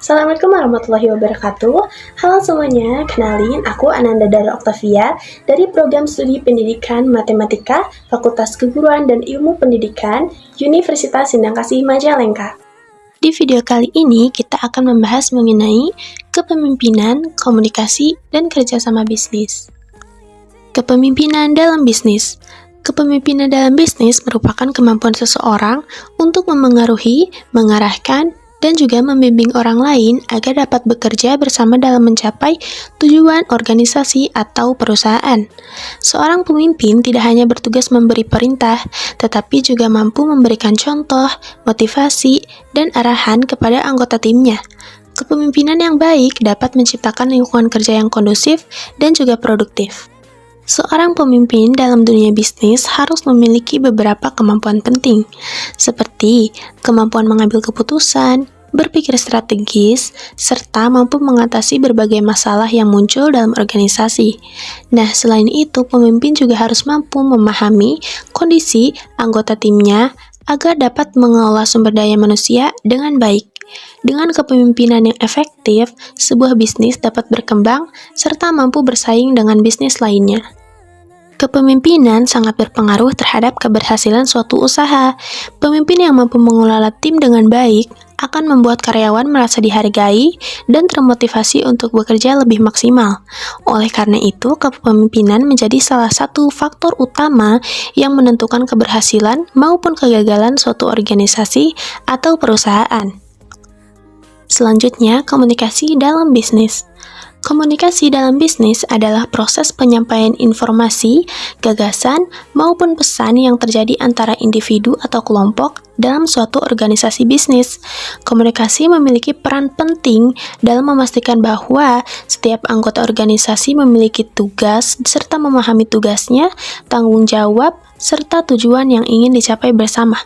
Assalamualaikum warahmatullahi wabarakatuh. Halo semuanya, kenalin aku Ananda Dara Oktavia dari Program Studi Pendidikan Matematika Fakultas Keguruan dan Ilmu Pendidikan Universitas Sindang Kasih Majalengka. Di video kali ini kita akan membahas mengenai kepemimpinan, komunikasi, dan kerjasama bisnis. Kepemimpinan dalam bisnis. Kepemimpinan dalam bisnis merupakan kemampuan seseorang untuk memengaruhi, mengarahkan, dan juga membimbing orang lain agar dapat bekerja bersama dalam mencapai tujuan organisasi atau perusahaan. Seorang pemimpin tidak hanya bertugas memberi perintah, tetapi juga mampu memberikan contoh, motivasi, dan arahan kepada anggota timnya. Kepemimpinan yang baik dapat menciptakan lingkungan kerja yang kondusif dan juga produktif. Seorang pemimpin dalam dunia bisnis harus memiliki beberapa kemampuan penting, seperti kemampuan mengambil keputusan, berpikir strategis, serta mampu mengatasi berbagai masalah yang muncul dalam organisasi. Nah, selain itu, pemimpin juga harus mampu memahami kondisi anggota timnya agar dapat mengelola sumber daya manusia dengan baik. Dengan kepemimpinan yang efektif, sebuah bisnis dapat berkembang serta mampu bersaing dengan bisnis lainnya. Kepemimpinan sangat berpengaruh terhadap keberhasilan suatu usaha. Pemimpin yang mampu mengelola tim dengan baik akan membuat karyawan merasa dihargai dan termotivasi untuk bekerja lebih maksimal. Oleh karena itu, kepemimpinan menjadi salah satu faktor utama yang menentukan keberhasilan maupun kegagalan suatu organisasi atau perusahaan. Selanjutnya, komunikasi dalam bisnis. Komunikasi dalam bisnis adalah proses penyampaian informasi, gagasan, maupun pesan yang terjadi antara individu atau kelompok dalam suatu organisasi bisnis. Komunikasi memiliki peran penting dalam memastikan bahwa setiap anggota organisasi memiliki tugas serta memahami tugasnya, tanggung jawab, serta tujuan yang ingin dicapai bersama.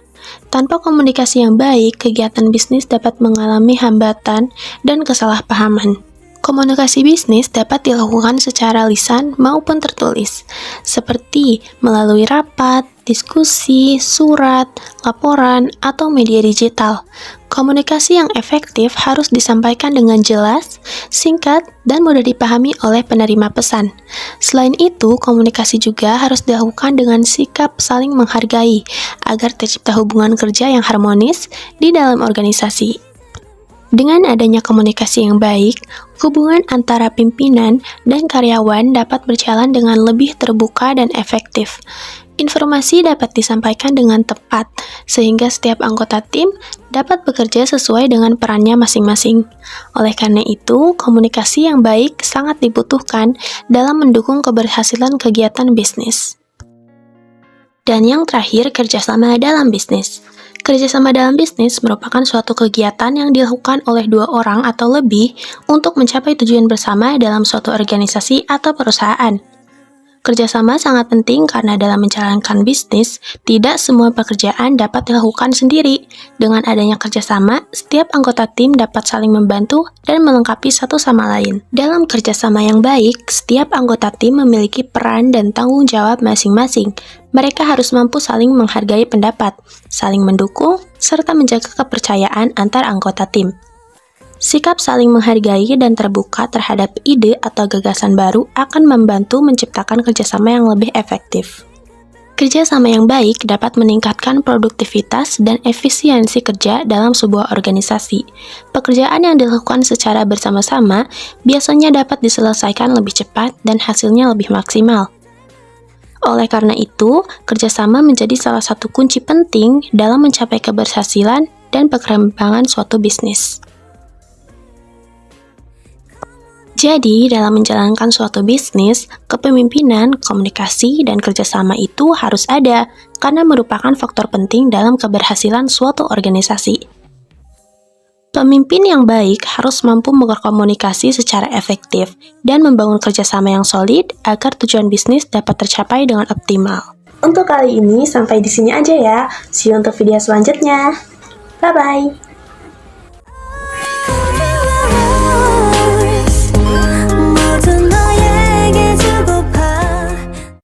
Tanpa komunikasi yang baik, kegiatan bisnis dapat mengalami hambatan dan kesalahpahaman. Komunikasi bisnis dapat dilakukan secara lisan maupun tertulis, seperti melalui rapat, diskusi, surat, laporan, atau media digital. Komunikasi yang efektif harus disampaikan dengan jelas, singkat, dan mudah dipahami oleh penerima pesan. Selain itu, komunikasi juga harus dilakukan dengan sikap saling menghargai, agar tercipta hubungan kerja yang harmonis di dalam organisasi. Dengan adanya komunikasi yang baik, hubungan antara pimpinan dan karyawan dapat berjalan dengan lebih terbuka dan efektif. Informasi dapat disampaikan dengan tepat, sehingga setiap anggota tim dapat bekerja sesuai dengan perannya masing-masing. Oleh karena itu, komunikasi yang baik sangat dibutuhkan dalam mendukung keberhasilan kegiatan bisnis. Dan yang terakhir, kerjasama dalam bisnis. Kerjasama dalam bisnis merupakan suatu kegiatan yang dilakukan oleh dua orang atau lebih untuk mencapai tujuan bersama dalam suatu organisasi atau perusahaan. Kerjasama sangat penting karena dalam menjalankan bisnis, tidak semua pekerjaan dapat dilakukan sendiri. Dengan adanya kerjasama, setiap anggota tim dapat saling membantu dan melengkapi satu sama lain. Dalam kerjasama yang baik, setiap anggota tim memiliki peran dan tanggung jawab masing-masing. Mereka harus mampu saling menghargai pendapat, saling mendukung, serta menjaga kepercayaan antar anggota tim. Sikap saling menghargai dan terbuka terhadap ide atau gagasan baru akan membantu menciptakan kerjasama yang lebih efektif. Kerjasama yang baik dapat meningkatkan produktivitas dan efisiensi kerja dalam sebuah organisasi. Pekerjaan yang dilakukan secara bersama-sama biasanya dapat diselesaikan lebih cepat dan hasilnya lebih maksimal. Oleh karena itu, kerjasama menjadi salah satu kunci penting dalam mencapai keberhasilan dan perkembangan suatu bisnis. Jadi, dalam menjalankan suatu bisnis, kepemimpinan, komunikasi, dan kerjasama itu harus ada, karena merupakan faktor penting dalam keberhasilan suatu organisasi. Pemimpin yang baik harus mampu berkomunikasi secara efektif dan membangun kerjasama yang solid agar tujuan bisnis dapat tercapai dengan optimal. Untuk kali ini, sampai di sini aja ya. See you untuk video selanjutnya. Bye-bye!